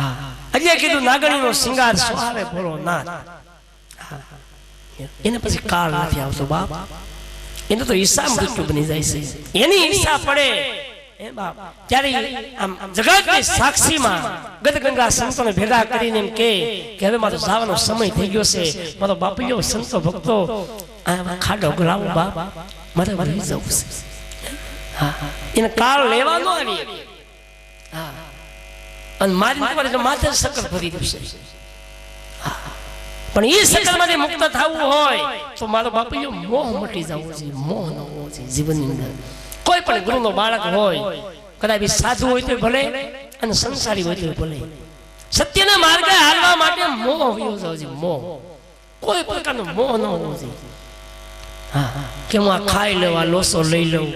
હા અજે કીધું નાગણીનો શિંગાર સુહાવે ભોળો નાથ એને પછી કાળ નથી આવતો બાપ એને તો ઈચ્છા મૃત્યુ બની જાય છે એની ઈચ્છા પડે એ બાપ ત્યારે આમ જગતની સાક્ષીમાં ગદગંગા સંતોને ભેગા કરીને એમ કે હવે મારો જવાનો સમય થઈ ગયો છે મારો બાપુયો સંતો ભક્તો આ ખાડો ગલાવો બાપ મારે વળી જવું છે હા એને કાળ લેવા ન આવી હા અને મારી તમારે જો માથે સકર ભરી દેશે પણ એ સકરમાંથી મુક્ત થવું હોય તો મારો બાપુયો મોહ મટી જવો છે મોહ ન હોવો છે જીવનની અંદર કોઈ પણ ગુરુનો બાળક હોય કદાચ સાધુ હોય તો ભલે અને સંસારી હોય તો ભલે સત્યના માર્ગે હાલવા માટે મોહ હોવો જોઈએ મોહ કોઈ પ્રકારનો મોહ ન હોવો જોઈએ હા કે હું આ ખાઈ લઉં આ લોસો લઈ લઉં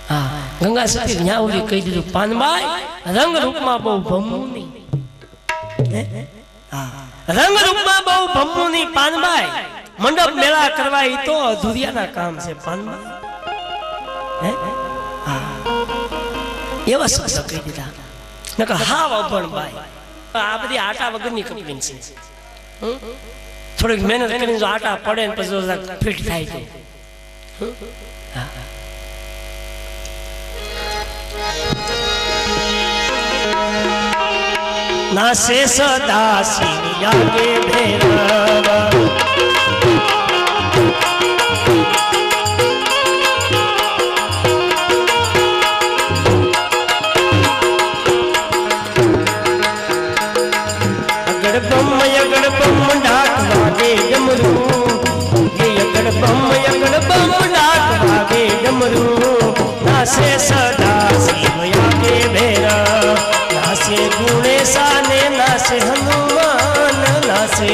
હા ગંગા સતી ન્યા ઉડી કહી દીધું પાનબાઈ રંગ રૂપમાં બહુ ભમુની હા રંગ રૂપમાં બહુ ભમુની પાનબાઈ મંડપ મેળા કરવા ઈ તો અધૂરિયાના કામ છે પાનબાઈ એવા શબ્દ કહી દીધા નકર હાવ અભણ બાઈ આ બધી આટા વગરની કંપની છે થોડીક મહેનત કરીને જો આટા પડે ને પછી ફિટ થાય છે નાસે સદા સિયાગે ભેરવ नासे सदा शिवया के भेरा नासे गुणेशा ने नासे हनुमान नासे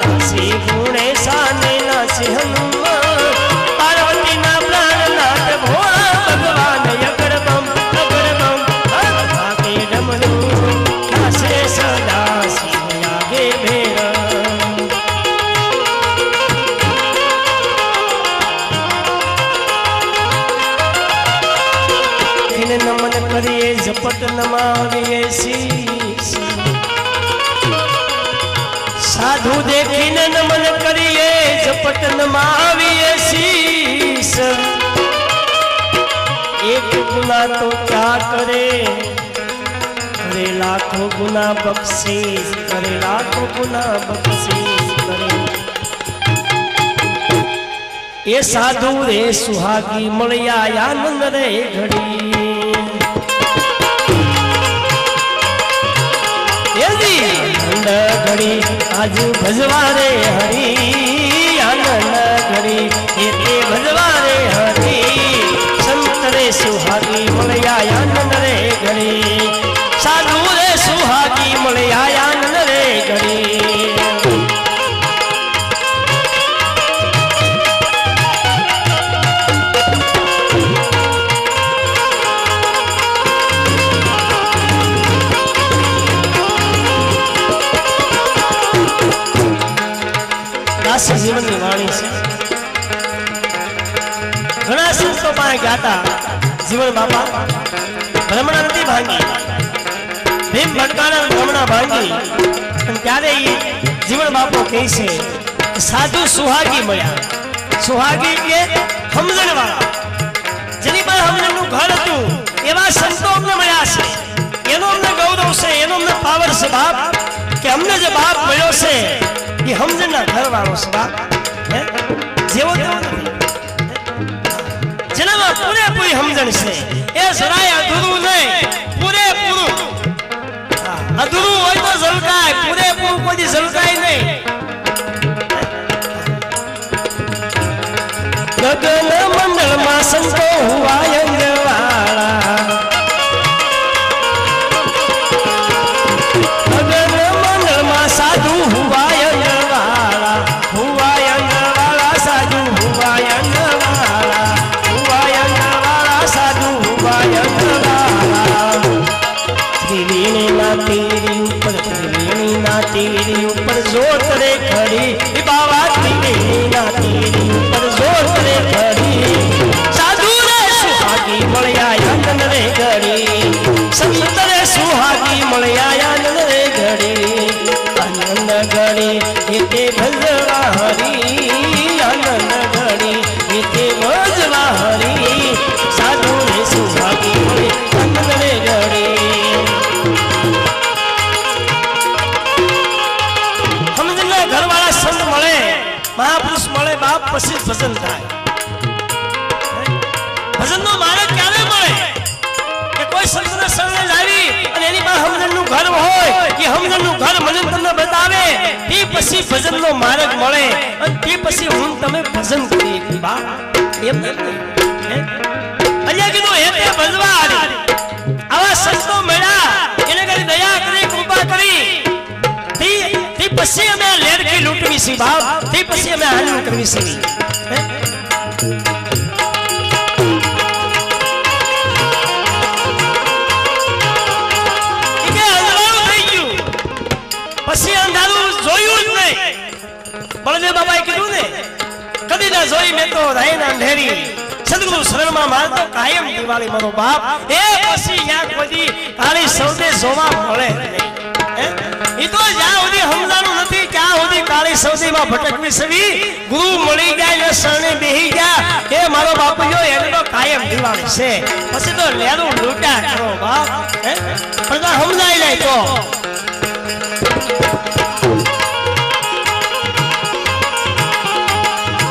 नासे गुणेशा ने नासे हनुमान पार्वती ना प्राणनाथ भोला भगवान यगड़बम आगे डमरू नासे सदा शिवया के भेरा नमन करिए जपत नमाविए शीश साधु देखीने नमन करिए जपत नमाविए शीश एक गुना तो क्या करे करे लाखों गुना बख्शीश करे लाखों गुना बख्शीश करे ये साधु रे सुहागी मलिया आनंद रे घड़ी घड़ी आज भजवा रे हरी आनंद घड़ी ये भजवा रे हरी संत रे सुहागी मलया आनंद रे घड़ी साधु रे सुहागी मलया आनंद रे घड़ी जीवन की वाणी से घना संतो पाए गाता जीवन बापा भ्रमणा नहीं भांगी भीम भटकाना भ्रमणा भांगी त्यारे जीवन बापो कही से साधु सुहागी मळ्या सुहागी के समजण वाला जेनी पर समजण નું ઘર હતું એવા સંતો અમને મળ્યા છે એનો અમને ગૌરવ છે એનો અમને પાવર છે બાપ કે અમને જે બાપ મળ્યો છે ये हमजन ना घर वालों से बात है जेवो तेवो नहीं जना पूरे पूरी हमजन से ये सराय अधूरू नहीं पूरे पूरू अधूरू होय तो झलकाय पूरे पूरू कोई झलकाय नहीं गगन मंडल में संतो हुआ यंगवाला गगन मंडल में साधु हुआ तेरी ऊपर जोर करे खड़ी बाबा तेरी ना तेरी ऊपर जोर करे खड़ी साधु रे सुहागी मलया आनंद रे घड़ी संत रे सुहागी મળ્યા આનંદ રે ઘડી આનંદ ઘડી એતે ભજવા હરી આનંદ ઘડી એતે ભજવા હરી સાધુ રે સુહાગી મળે આનંદ રે ઘડી સમજના ઘરવાળા સંત મળે મહાપુરુષ મળે બાપ પછી ભજન થાય ભજનનો માર્ગ ક્યારે મળે કે કોઈ સંતને શરણે લાવી અને એની પાસે હમદનનું ઘર હોય કે હમદનનું ઘર મને તમને બતાવે તે પછી ભજનનો માર્ગ મળે અને તે પછી હું તમે ભજન કરી કે બા એમ નહીં અહીંયા કીધું હે તે ભજવા આવા સંતો મળ્યા એને કરી દયા કરી કૃપા કરી તે પછી અમે લેડકી લૂંટવી છે બાપ તે પછી અમે આનંદ કરવી છે પછી અંધારું જોયું જ નહીં બળદેવ બાબાએ કીધું ને કદી ના જોઈ મેં તો રાયના અંધેરી સદગુરુ શરણમાં મારતો કાયમ દિવાળી મારો બાપ એ પછી યા કોઈ કાળી સૌદે જોવા મળે ઈ તો જ્યાં સુધી સમજાણું નથી ત્યાં સુધી કાળી સૌદીમાં ભટકવી સવી ગુરુ મળી જાય ને શરણે બેહી ગયા એ મારો બાપુજો એને તો કાયમ દિવાળી છે પછી તો લેરું લૂંટા કરો બાપ પણ સમજાય નહીં તો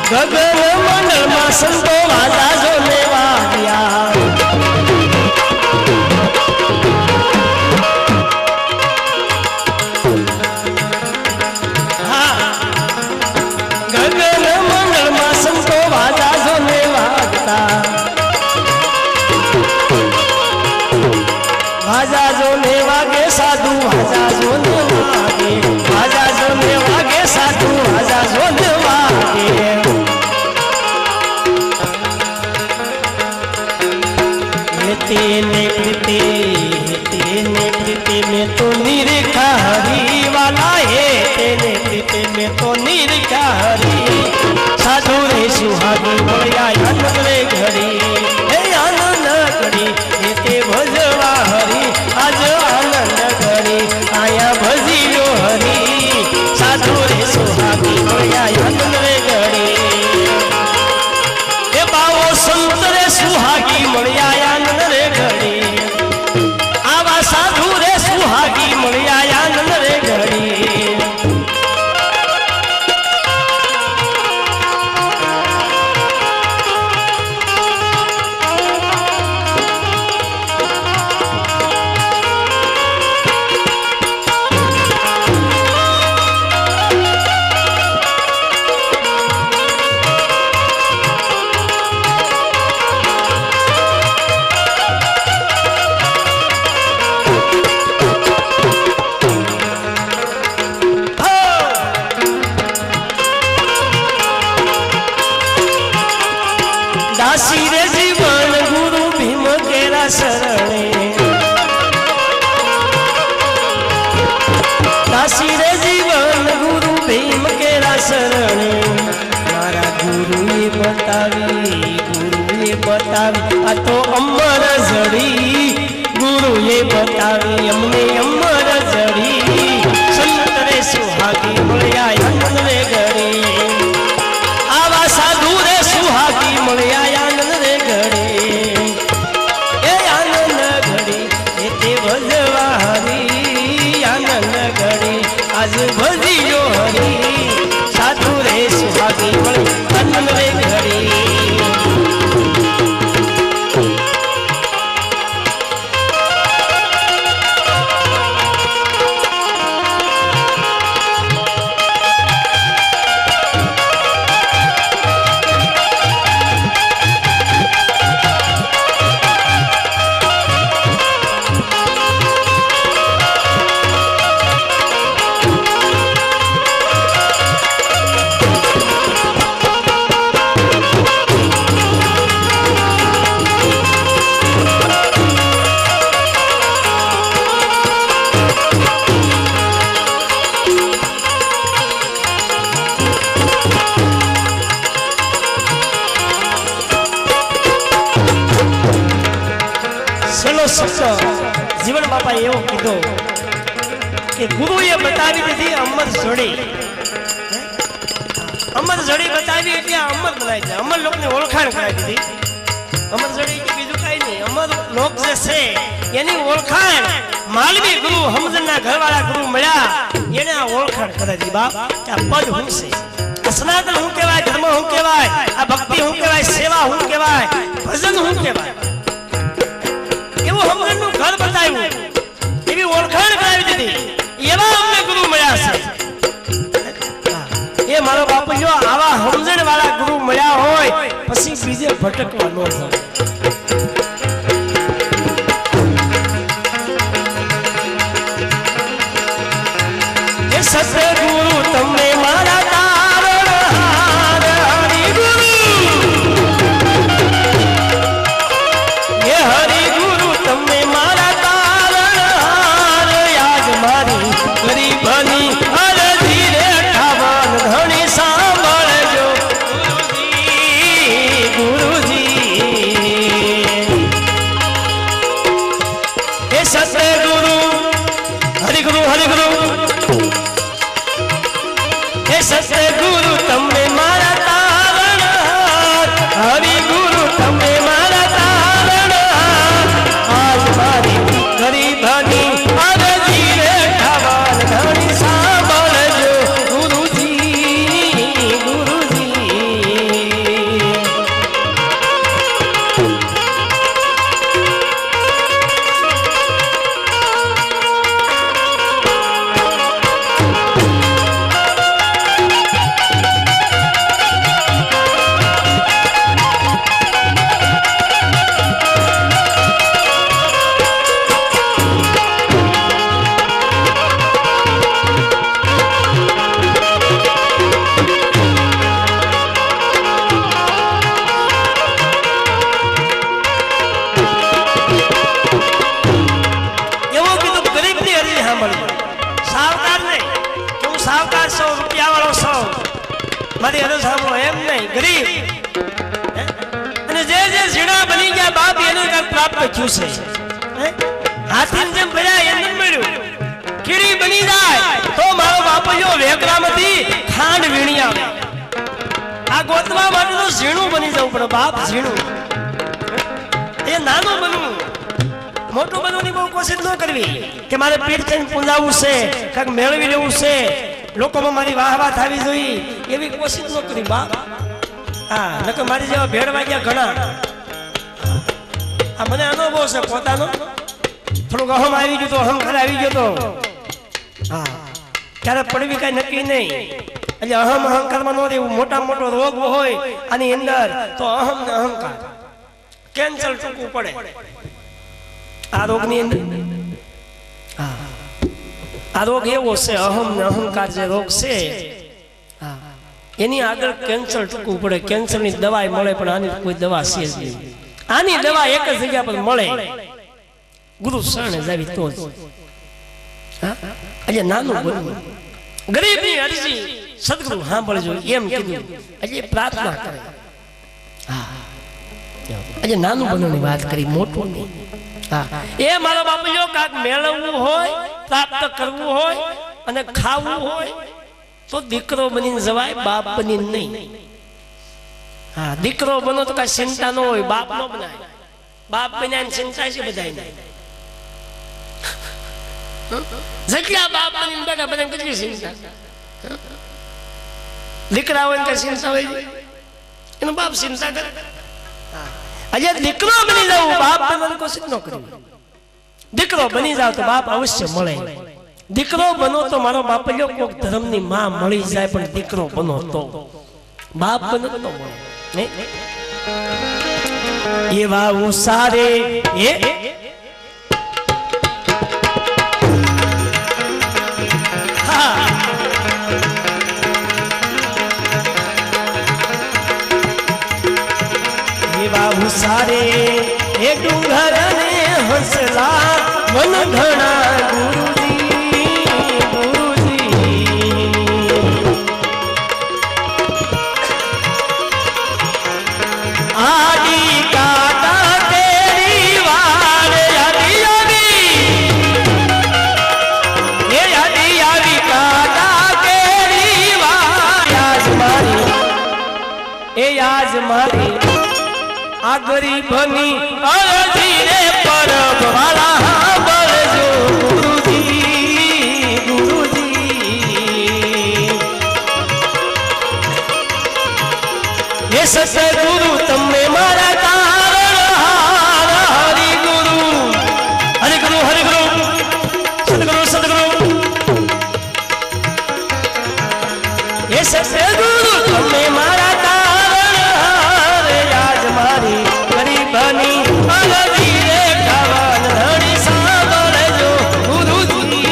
ગગન મંડળમાં સંતો વાજા જો લેવા ગયા ગગન મંડળમાં સંતો વાજા જો લેવા ગયા વાજા જો લેવા ગે સાધુ વાજા જો લેવા ગે વાજા જો લેવા ગે સાધુ વાજા જો લેવા ગે तेने प्रीते में तो निरखा हरी वाला है तेने प्रीते में तो निरखा हरी साधु रे सुहागी મળ્યા આનંદ રે ઘડી હે આનંદ ઘડી એતે ભજવા હરી આજ આનંદ ઘડી આયા ભજીયો હરી સાધુ રે સુહાગી મળ્યા આનંદ રે ઘડી એ બાવો સંત રે સુહાગી મળ્યા આનંદ રે ઘડી આવા સાધુ રે સુહાગી મળ્યા આનંદ રે ઘડી દાસી રે જીવન ગુરુ ભીમ કેરા શરણે દાસી રે જીવન ગુરુ ભીમ કેરા શરણે મારા ગુરુએ બતાવી આ તો અમર જડી ગુરુએ બતાવી અમને અમર જડી સંત રે સુહાગી મળ્યા આનંદ રે ઘડી આવા સાધુ રે સુહાગી મળ્યા આનંદ રે ઘડી એ આનંદ ઘડી એતે ભજવા હરી આનંદ ઘડી આજ ભજીયો હરી સાધુ રે સુહાગી મળ્યા આનંદ રે ઘડી બાપા એવું કીધું કે ગુરુએ બતાવી દીધી અમર જોડી, અમર જોડી બતાવી એટલે અમર બનાવી છે, અમર લોકને ઓળખાણ કરાવી દીધી। અમર જોડી બીજું કઈ નહીં, અમર લોક જે છે એની ઓળખાણ માલવી ગુરુ હમજનના ઘરવાળા ગુરુ મળ્યા એને આ ઓળખાણ કરાવી દીધી બાપ કે આ પદ હું છે, સનાતન હું કહેવાય, ધર્મ હું કહેવાય, આ ભક્તિ હું કહેવાય, સેવા હું કહેવાય, ભજન હું કહેવાય, એવું હમજનનું ઘર બતાવ્યું, એવી ઓળખાણ કરાવી દીધી, એવા અમને ગુરુ મળ્યા છે। એ મારો બાપુ જો આવા સમજણ વાળા ગુરુ મળ્યા હોય પછી બીજે ભટકવા ન જાય। એ સતગુરુ તમને મારા તારણહાર હરિગુરુ, એ હરિગુરુ તમને મારા તારણહાર, આજ મારી ગરીબની અરજી રે ઠાવન ઘણી સાંભળજો ગુરુજી, એ સતગુરુ હરિગુરુ હરિગુરુ, એ સતગુરુ તમને મારા તારણહાર, હરિગુરુ તમને મારા તારણહાર, આજ મારી ગરીબની અરજી રે ઠાવન ઘણી સાંભળજો ગુરુજી ગુરુજી। એવું કીધું ગરીબની હરી સાંભળજો, સાવકાર નહીં કે હું સાવકાર છું, રૂપિયા વાળો છું, મારી હરી સાંભળો એમ નહીં, ગરીબ અને જે જે ઝીણા બની ગયા બાપ એને કાંઈક પ્રાપ્ત થયું છે, હાથીને જેમ ભર્યા એને મળ્યું, કીડી બની જાય તો મારો બાપ જો વેકરામાંથી ખાંડ વીણી આવે, આ ગોતવા માટે તો ઝીણું બની જવું પડે બાપ, ઝીણું એ નાનું બનવું, મોટું બનવાની બહુ કોશિશ ન કરવી કે મારે પીઠ થઈને પૂંજાવું છે, કાંઈક મેળવી લેવું છે, લોકોમાં મારી વાહ થવી જોઈએ એવી કોશિશ ન કરી બાપ। હા નકર મારી જેવા ભેળ વાગ્યા ઘણા, આ મને અનુભવ છે પોતાનો, થોડુંક અહમ આવી ગયું તો અહંકાર આવી ગયો તો, હા ત્યારે પડવી કઈ નક્કી નહીં, એટલે અહંકારમાં ન રહેવું, મોટા મોટો રોગ હોય આની અંદર તો અહમ ને અહંકાર કેન્સલ ટૂંકવું પડે આ રોગની અંદર। હા આ રોગ એવો છે અહમ ને અહંકાર જે રોગ છે એની આગળ કેન્સર ટૂંકવું પડે, કેન્સરની દવા મળે પણ આની કોઈ દવા છે જ નહીં, આની દવા એક જ જગ્યા પર મળે, ગુરુ શરણે જાવી તો જ। એટલે નાનું બનવું, ગરીબની અરજી સદગુરુ સાંભળજો એમ કીધું, એટલે પ્રાર્થના કરે, હા એટલે નાનું બનવાની વાત કરી, મોટું નહીં। હા એ મારો બાપુ જો કાંક મેળવવું હોય, પ્રાપ્ત કરવું હોય અને ખાવું હોય તો દીકરો બનીને જવાય, બાપ બનીને નહીં। હા દીકરો બનો તો કઈ ચિંતા ન હોય, બાપ નો બનાય, બાપ બન્યા ચિંતા છે બધાને, જગ્યા બાપ બનીને બેઠા બધા કેટલી ચિંતા, દીકરા હોય કઈ ચિંતા હોય એનો બાપ ચિંતા કરે, આજે દીકરો બની જાવ બાપ બનવાની કોશિશ ન કરવી, દીકરો બની જાવ તો બાપ અવશ્ય મળે, દીકરો બનો તો મારો બાપ જો કોક ધર્મની માં મળી જાય, પણ દીકરો બનો તો બાપ બનો તો મળે એવા ઉસારે એ સારે એ ડુંગર ને હસલા મન ઘણા ગુરુજી ગુરુજી, આડી કાટા તેરી વાત मारी आ गरीबनी अरजी रे परब वाला बरजो गुरुजी गुरुजी ये सतगुरु तमे मारा कारण हरि गुरु हरि गुरु हरि गुरु सतगुरु सतगुरु ये सतगुरु तमे मारा कारण आज मारी गरीबनी अरजी रे कवन धड़ी सांभळजो गुरुजी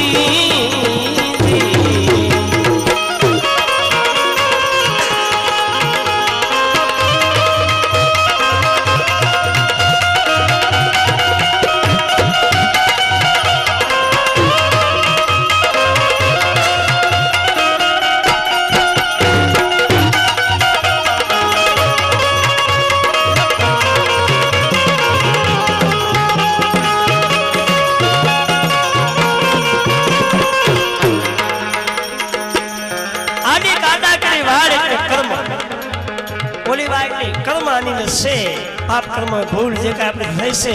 पाप कर्म भूल जे का આપણે થઈ છે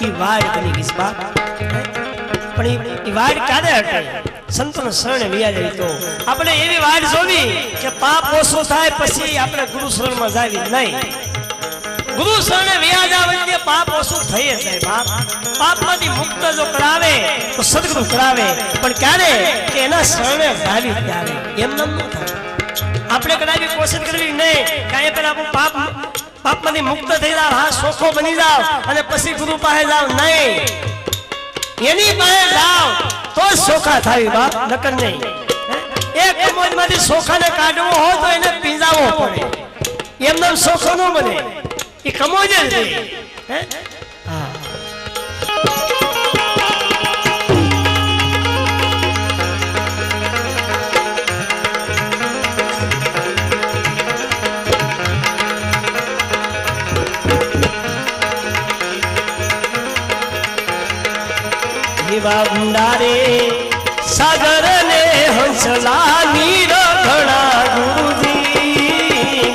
ઈ વાડ બની ગઈ છે બાપ પણ ઈ વાડ કાદે હટે સંતનો શરણે વિયા જાય તો આપણે એવી વાડ જોવી કે પાપ ઓછો થાય પછી આપણે ગુરુ શરણમાં જાવી નહીં ગુરુ શરણે વિયા જાવ એટલે પાપ ઓછું થઈ જાય બાપ પાપમાંથી મુક્ત જો કરાવે તો સદગુરુ કરાવે પણ ક્યારે કે એના શરણે જાવી ત્યારે એમ ન થાય આપણે કદાચ કોશિશ કરવી નહીં કાંઈ પેલા આપણું પાપ पाप मुक्त थी जाओ हाँ सोखो बनी जाओ अने पसी गुरु पाहे जाओ नहीं एनी पाहे जाओ तो सोखा थाई बाप नकर नहीं एक कमोज माथी सोखा ने काढवो हो तो एने पींजावो पड़े एमने सोखो न बने ई कमोज ज रे हां भंडारे सागर ने हंसला नीर घड़ा गुरुजी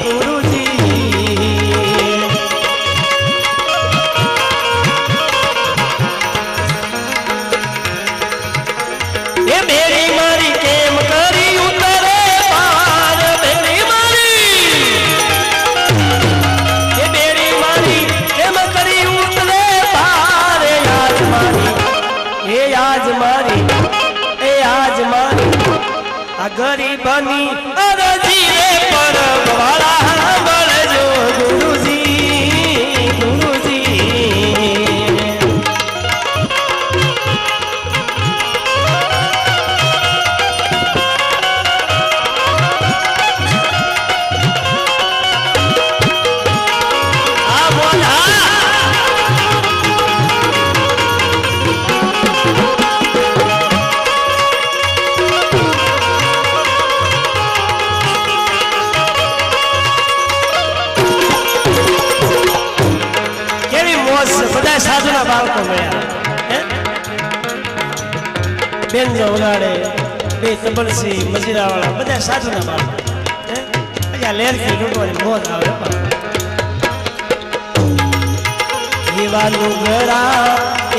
गुरुजी ये बेड़ी मारी केम करी उतरे पार बेड़ी मारी ये बेड़ी मारी केम करी उतरे पार याद मारी ए आज मारी आ गरीबनी अरजी रे परब वाला बरजो गुरुजी गुरुजी आ बोला साधु ना बाळको मळ्या बेंजो वगाड़े बे तबलसी मजीरावाळा बधा साधु ना बाळको अया लेरकी लूटवानी मोज आवे एवा नुगरा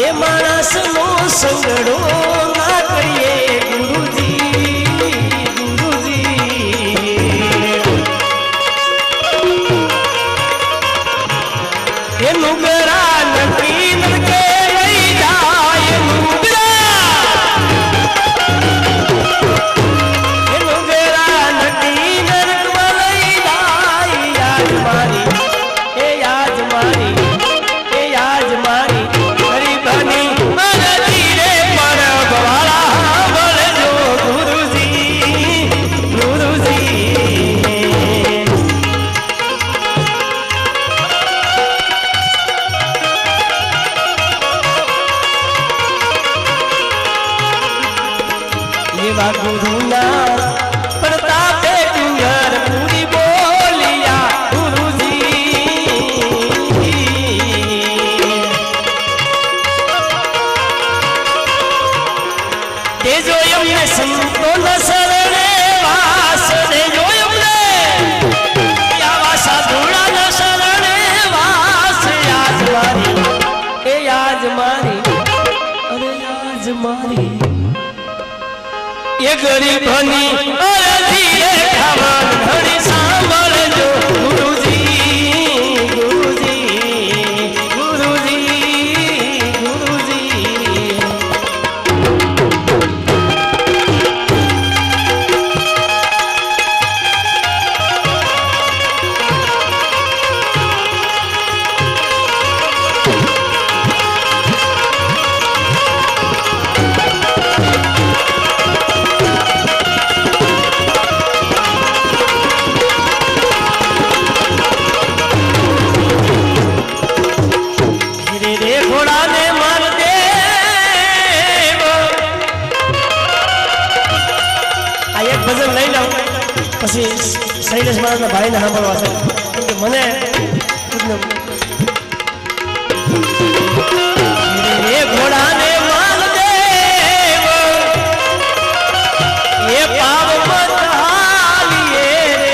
ए माणस नो संगड़ो ना करिए गुरुजी गुरुजी ए नुगरा गुरुना प्रतापे डूंगर पूरी बोलिया गुरुजी तेजो यमने संतो न शरणे वास तेजो यमने या वासा धूड़ा न મારી એ ગરીબની અરજી રે ખાવન ઘડી સાંભળજો ગુરુજી ગુરુજી ગુરુજી ગુરુજી પછી શૈલેષ મહારાજના ભાઈને સાંભળવા છે કેમ કે મને ઘોડાને માલ દેવ એ પાવ મત હાલીએ રે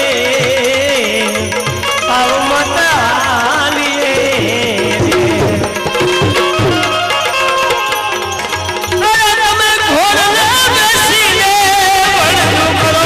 પાવ મત હાલીએ અરે તમે ઘોડને બેસીને વડલું કરો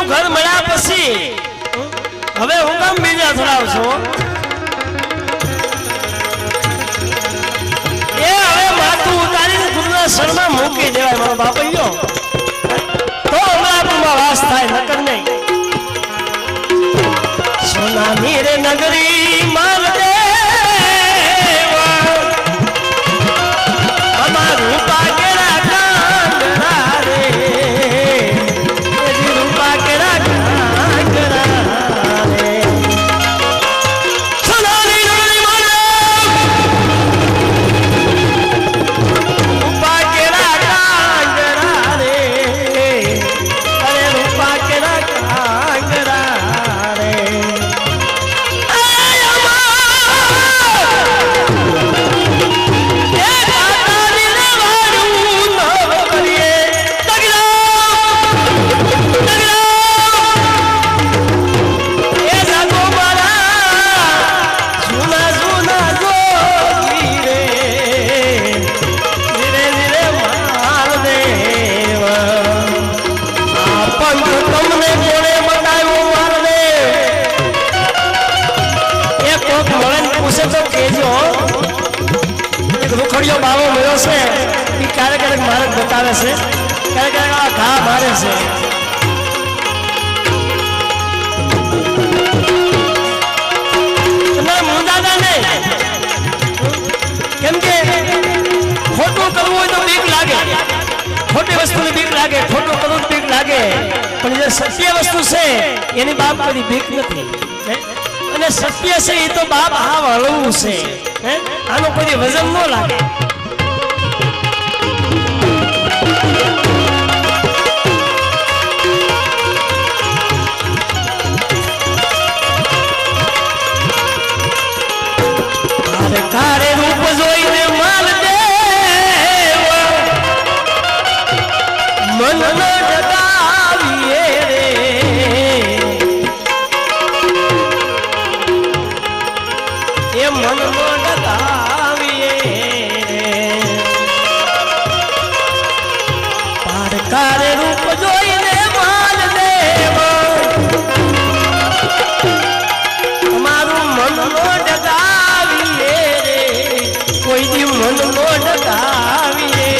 ઘર મળ્યા પછી હવે હું કામ બીજા થોડાવ છું એ હવે માથું ઉતારીને ગુરુના શરણમાં મૂકી દેવાય મારો બાપૈયો તો અમરાપુરમાં વાસ થાય નકર નહીં સોનાની રે નગરી માર દેવા અમારું પાકેરા કાંગરા રે બાવો મળ્યો છે એ ક્યારેક મારે બતાવે છે ક્યારેક આ ઘા મારે છે મુંદાના નહીં કેમ કે ખોટું કરવું હોય તો બીક લાગે ખોટી વસ્તુની બીક લાગે ખોટું કરવું બીક લાગે પણ જે સત્ય વસ્તુ છે એની બાપ કદી બીક નથી અને સત્ય છે એ તો બાપ હાવ હળવું છે આનો કોઈ વજન ન લાગે કારે રૂપ જોઈને માલ દેવ મન ન ડગાવીએ રે એ મન ન ડગાવીએ રે પારકારે રૂપ જોઈને માલ દેવ તમારું મન ન ડગાવીએ રે કોઈ દી મન ન ડગાવીએ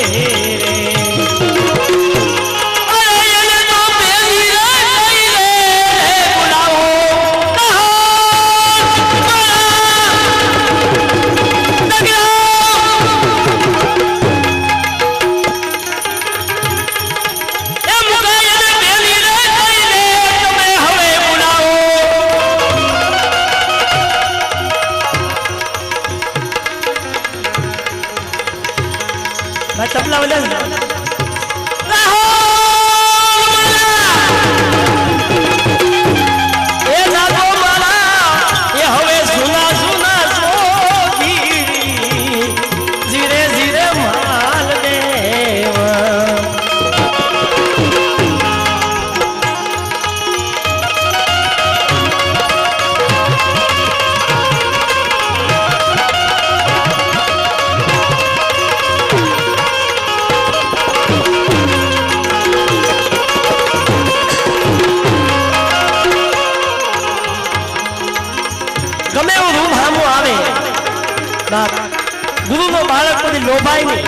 तबला वाले ए जागो माला ये हवे सुना सुना जोगी धीरे धीरे माल देव गमे वो रूप हामो आवे गुरु नो बालक कोई लोभाय नहीं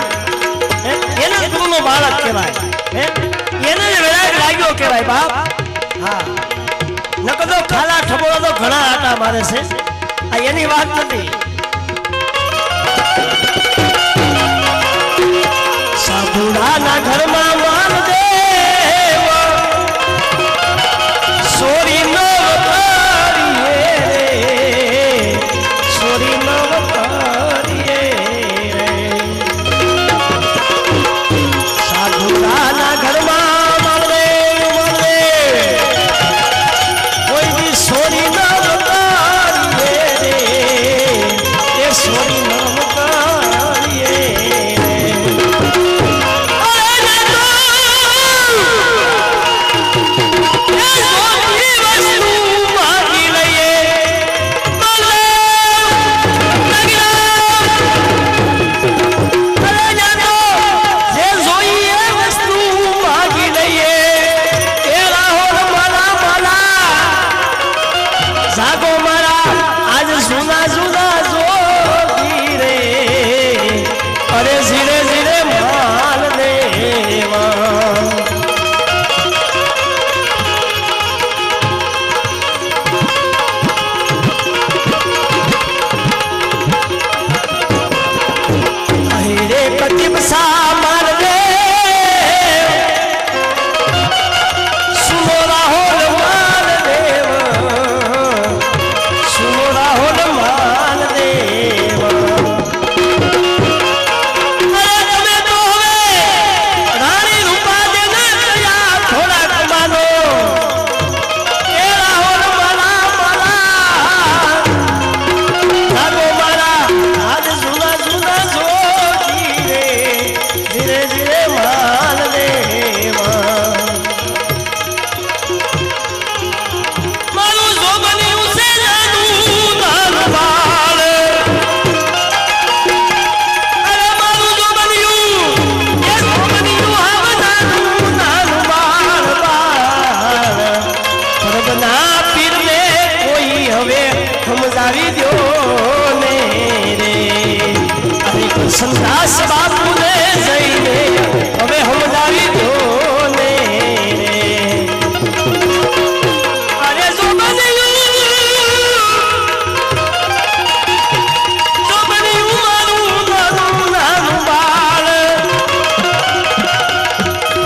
एने गुरु नो बालक कहेवाय एने वेराग लाग्यो कहेवाय बाप हां नकदो खाला ठबोळो तो घणा आटा मारे छे आ एनी વાત નથી साधुड़ा घर में मान देव सोरी संदास बापू ने जईने हवे हम दावी दो ने अरे जो बनियो मारू नाम बाल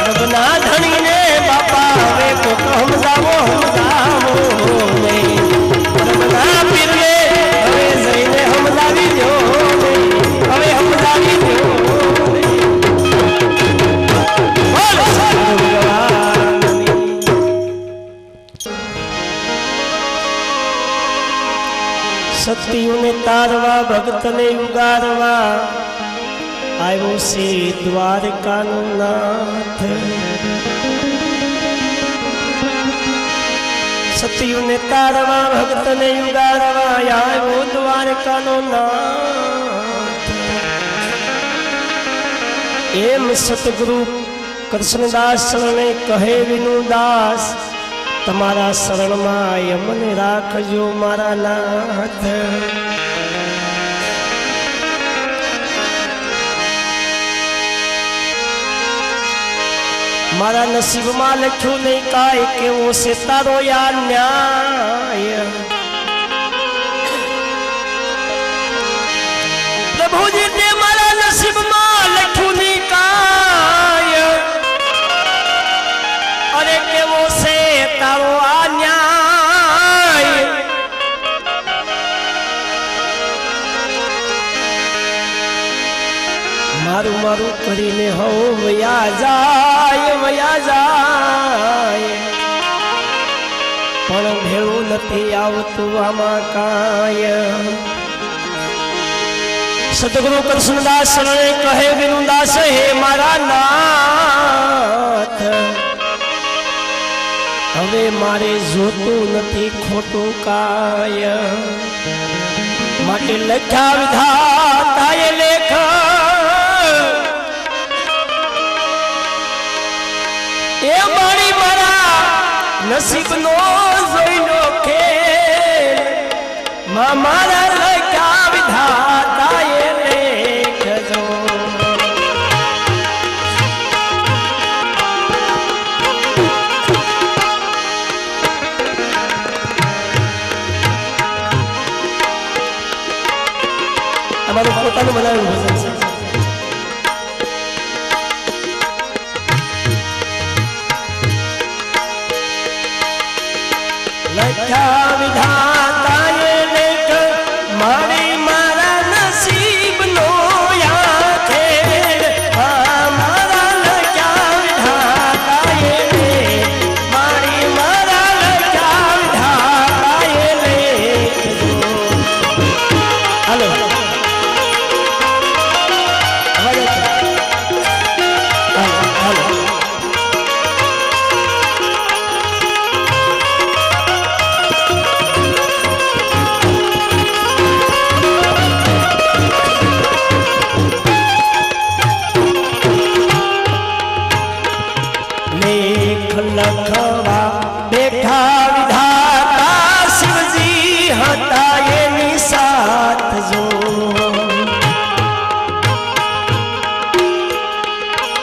रबना धनी ने बापा हवे को हम जावो ने रबना पीर ने हवे जईने हम दावी दो हवे हम दावी दो सत्यों ने तारवा भगत ने उगारवा आयो से द्वारका नो नाथ। સતયુ ને તારવા ભક્ત ને યુગાડવા આવ્યો દ્વારકાનો નાથ એમ સતગુરુ કૃષ્ણદાસ શરણે કહે વિનુદાસ તમારા શરણમાં યમને રાખજો મારા નાથ મારા નસીબમાં લખ્યું નહીં કાય કેવો છે તારો યા ન્યાય પ્રભુજી તે મારા નસીબમાં લખ્યું નહીં કાય અરે કેવો છે તારો આ ન્યાય મારું મારું કરીને હો વયા જાય પણ ભેળું નથી આવતું આમાં કાય સદગુરુ કૃષ્ણદાસ શરણે કહે વિનુદાસ હે મારા નાથ હવે મારે જોતું નથી ખોટું કાય માટે લખ્યા વિધાતાએ લેખ એ મારી મારા નસીબ નો જોઈ લો ખેલ મારા લખ્યા વિધાતાએ લેખજો અમારું પોતાનું બનાવેલું ભજન છે લખ્યા વિધાતાએ લેખ મારી મારા નસીબ નો યાખેલ મારા લખ્યા વિધાતાએ લેખ મારી મારા લખ્યા વિધાતાએ લેખ હાલો લખવા બેઠા વિધાતા શિવજી હતા એની સાથ જો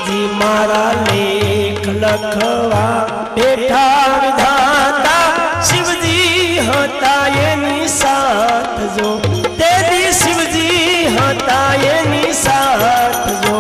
જી મારા લેખ લખવા બેઠા વિધાતા શિવજી હતા એની સાથ જો તેદી શિવજી હતા એની સાથ જો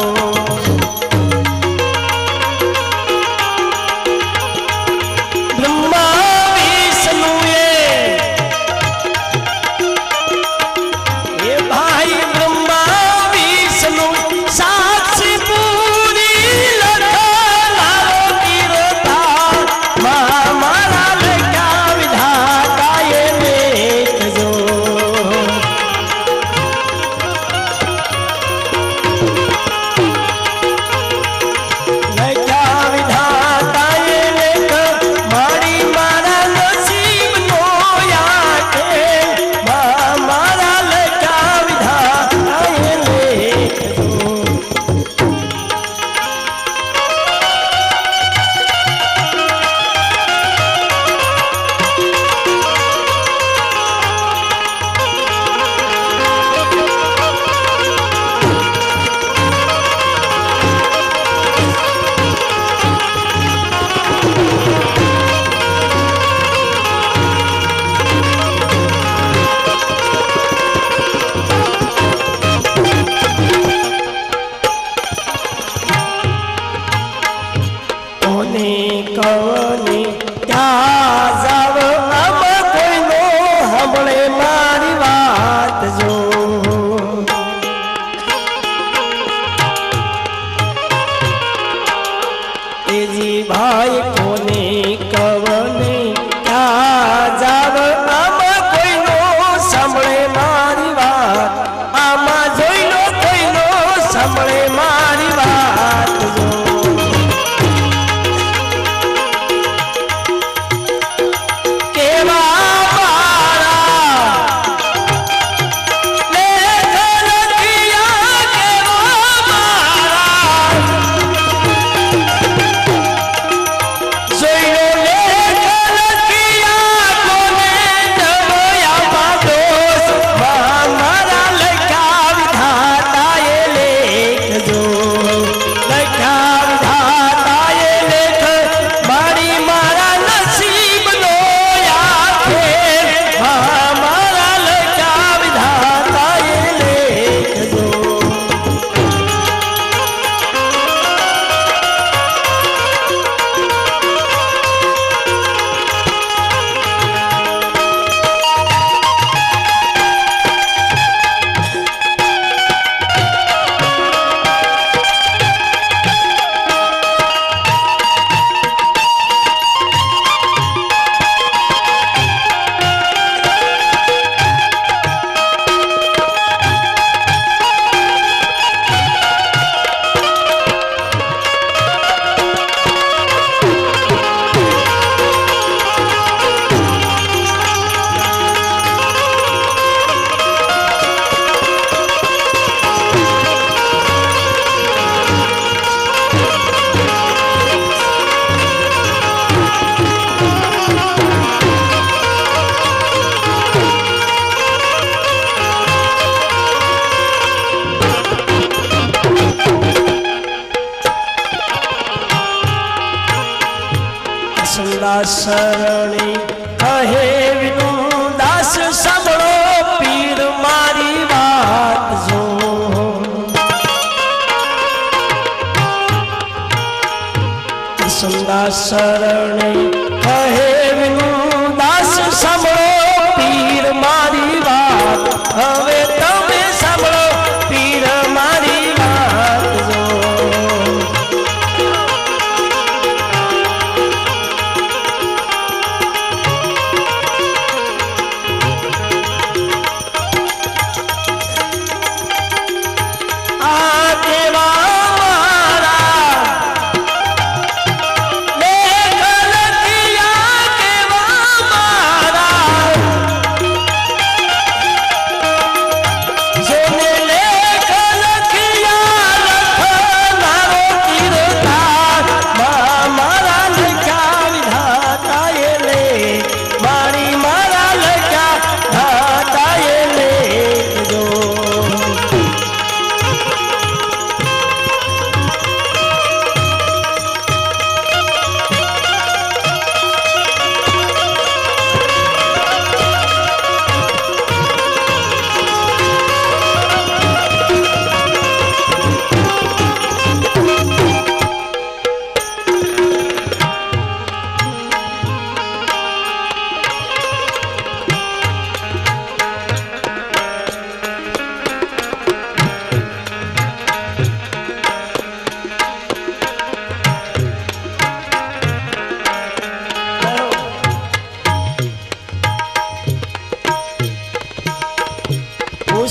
કે સંદાસ શરણી કહે વિનુ દાસ સાંભળો પીર મારી વાત જો સંદાસ શરણી કહે વિનુ દાસ સાંભળો પીર મારી વાત હવે તમે સાંભળો પીર મારી વાત જો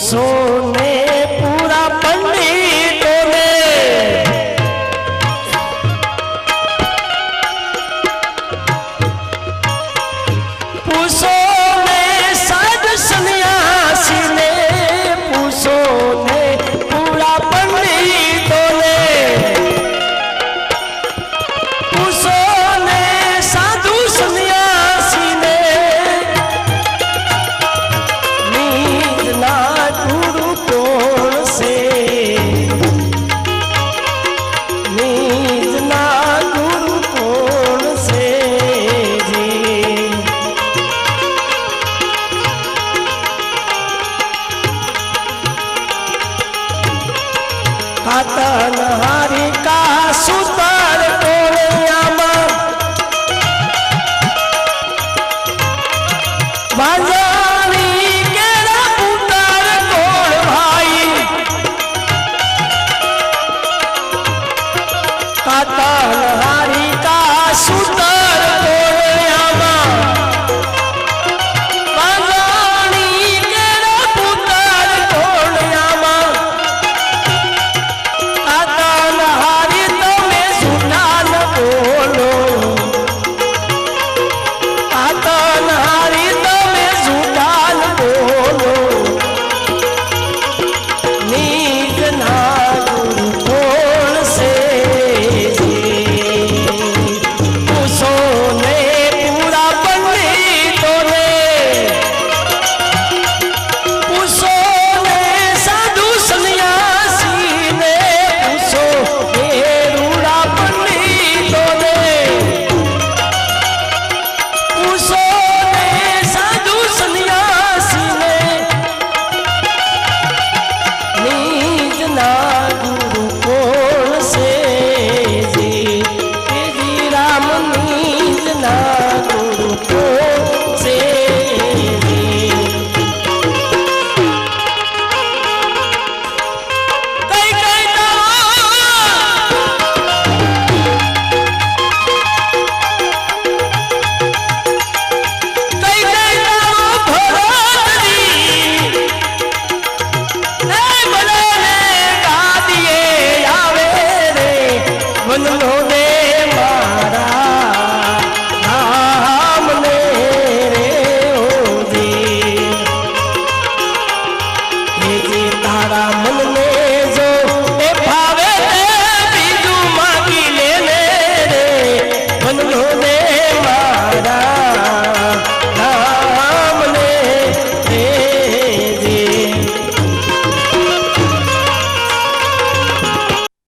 सोने पूरा पंडितों ने पूछो ने साध सन्यासी ने पूछो ने पूरा पंडितों ने पूछो